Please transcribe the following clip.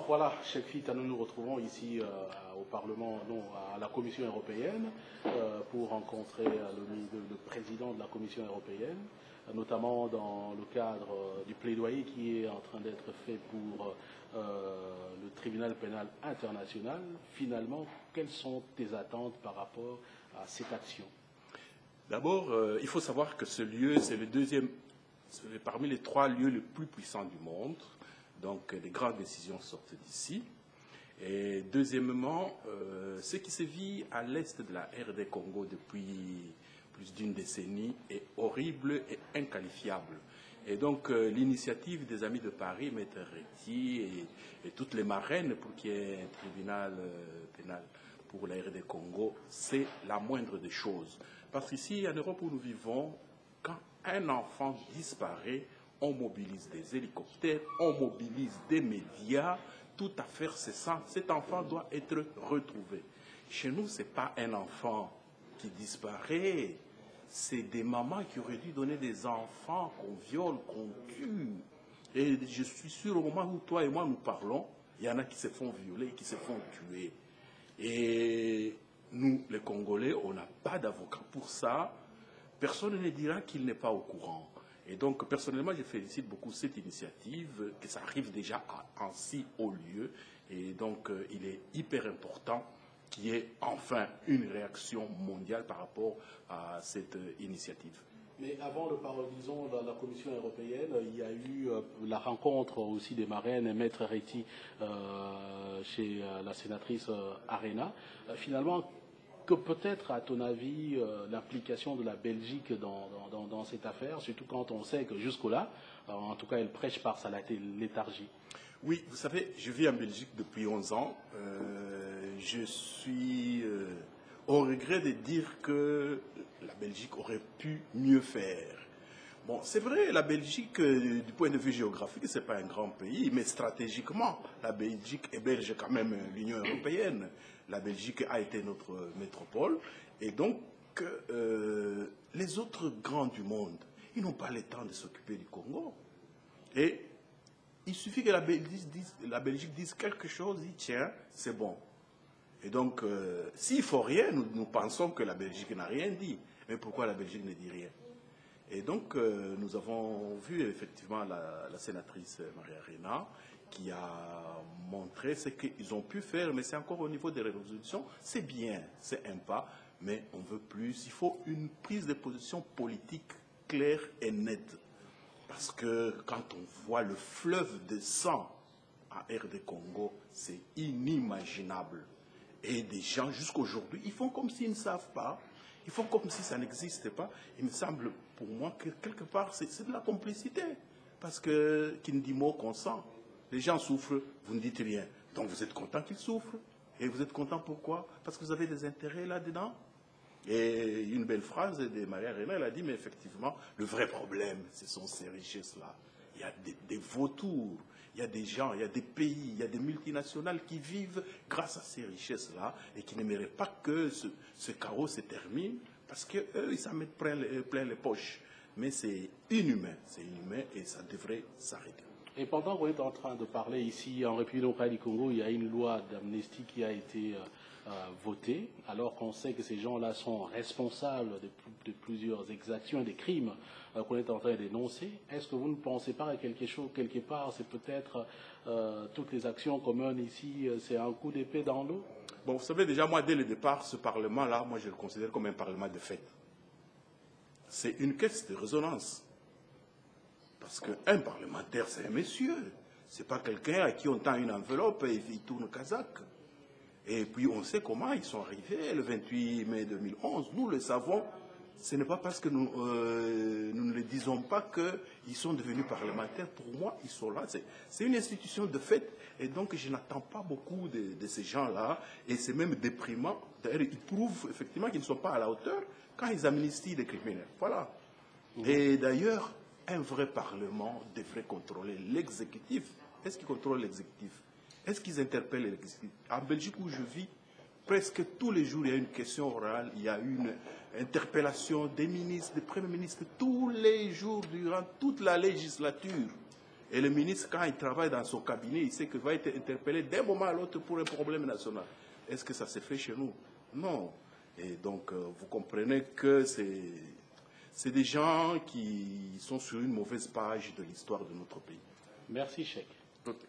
voilà, Chekfit, nous nous retrouvons ici au Parlement, non, à la Commission européenne, pour rencontrer le président de la Commission européenne, notamment dans le cadre du plaidoyer qui est en train d'être fait pour le tribunal pénal international. Finalement, quelles sont tes attentes par rapport à cette action? D'abord, il faut savoir que ce lieu, c'est le deuxième, parmi les 3 lieux les plus puissants du monde. Donc, les grandes décisions sortent d'ici. Et deuxièmement, ce qui se vit à l'est de la RD Congo depuis plus d'une décennie est horrible et inqualifiable. Et donc, l'initiative des Amis de Paris, Maître Reti et toutes les marraines pour qu'il y ait un tribunal pénal pour la RD Congo, c'est la moindre des choses. Parce qu'ici, en Europe où nous vivons, quand un enfant disparaît, on mobilise des hélicoptères, on mobilise des médias, toute affaire cessant, cet enfant doit être retrouvé. Chez nous, ce n'est pas un enfant qui disparaît, c'est des mamans qui auraient dû donner des enfants qu'on viole, qu'on tue. Et je suis sûr, au moment où toi et moi nous parlons, il y en a qui se font violer, qui se font tuer. Et nous, les Congolais, on n'a pas d'avocat pour ça. Personne ne dira qu'il n'est pas au courant. Et donc, personnellement, je félicite beaucoup cette initiative, que ça arrive déjà en si haut lieu. Et donc, il est hyper important qu'il y ait enfin une réaction mondiale par rapport à cette initiative. Mais avant le parole, disons, dans la Commission européenne, il y a eu la rencontre aussi des marraines, Maître Reti, chez la sénatrice Arena. Finalement, que peut-être, à ton avis, l'implication de la Belgique dans cette affaire, surtout quand on sait que jusque-là, en tout cas, elle prêche par sa léthargie? Oui, vous savez, je vis en Belgique depuis 11 ans. Je suis au regret de dire que la Belgique aurait pu mieux faire. Bon, c'est vrai, la Belgique, du point de vue géographique, ce n'est pas un grand pays, mais stratégiquement, la Belgique héberge quand même l'Union européenne. La Belgique a été notre métropole. Et donc, les autres grands du monde, ils n'ont pas le temps de s'occuper du Congo. Et il suffit que la Belgique dise quelque chose, dit tiens, c'est bon. Et donc, s'il ne faut rien, nous pensons que la Belgique n'a rien dit. Mais pourquoi la Belgique ne dit rien? Et donc, nous avons vu effectivement la sénatrice Marie-Arena qui a montré ce qu'ils ont pu faire, mais c'est encore au niveau des résolutions. C'est bien, c'est un pas, mais on veut plus. Il faut une prise de position politique claire et nette. Parce que quand on voit le fleuve de sang à RD Congo, c'est inimaginable. Et des gens, jusqu'aujourd'hui, ils font comme s'ils ne savent pas. Ils font comme si ça n'existait pas. Il me semble, pour moi, que quelque part, c'est de la complicité. Parce que, qui ne dit mot consent. Les gens souffrent, vous ne dites rien. Donc vous êtes content qu'ils souffrent. Et vous êtes content pourquoi? Parce que vous avez des intérêts là-dedans. Et une belle phrase de Marie-Arena, elle a dit, mais effectivement, le vrai problème, ce sont ces richesses-là. Il y a des vautours, il y a des gens, il y a des pays, il y a des multinationales qui vivent grâce à ces richesses-là et qui n'aimeraient pas que ce chaos se termine parce qu'eux, ils s'en mettent plein les poches. Mais c'est inhumain et ça devrait s'arrêter. Et pendant qu'on est en train de parler ici en République démocratique du Congo, il y a une loi d'amnistie qui a été votée, alors qu'on sait que ces gens-là sont responsables de plusieurs exactions et des crimes qu'on est en train de dénoncer. Est-ce que vous ne pensez pas à quelque chose, quelque part, c'est peut-être toutes les actions qu'on mène ici, c'est un coup d'épée dans l'eau? Bon, vous savez, déjà, moi, dès le départ, ce Parlement-là, moi, je le considère comme un Parlement de fait. C'est une caisse de résonance. Parce qu'un parlementaire, c'est un monsieur. Ce n'est pas quelqu'un à qui on tend une enveloppe et il tourne Kazakh. Et puis on sait comment ils sont arrivés le 28 mai 2011. Nous le savons. Ce n'est pas parce que nous ne le disons pas qu'ils sont devenus parlementaires. Pour moi, ils sont là. C'est une institution de fait. Et donc, je n'attends pas beaucoup de ces gens-là. Et c'est même déprimant. D'ailleurs, ils prouvent effectivement qu'ils ne sont pas à la hauteur quand ils amnistient les criminels. Voilà. Et d'ailleurs, un vrai parlement devrait contrôler l'exécutif. Est-ce qu'ils contrôlent l'exécutif? Est-ce qu'ils interpellent l'exécutif? En Belgique où je vis, presque tous les jours, il y a une question orale, il y a une interpellation des ministres, des premiers ministres, tous les jours durant toute la législature. Et le ministre, quand il travaille dans son cabinet, il sait qu'il va être interpellé d'un moment à l'autre pour un problème national. Est-ce que ça se fait chez nous? Non. Et donc, vous comprenez que c'est des gens qui sont sur une mauvaise page de l'histoire de notre pays. Merci, Cheikh. Okay.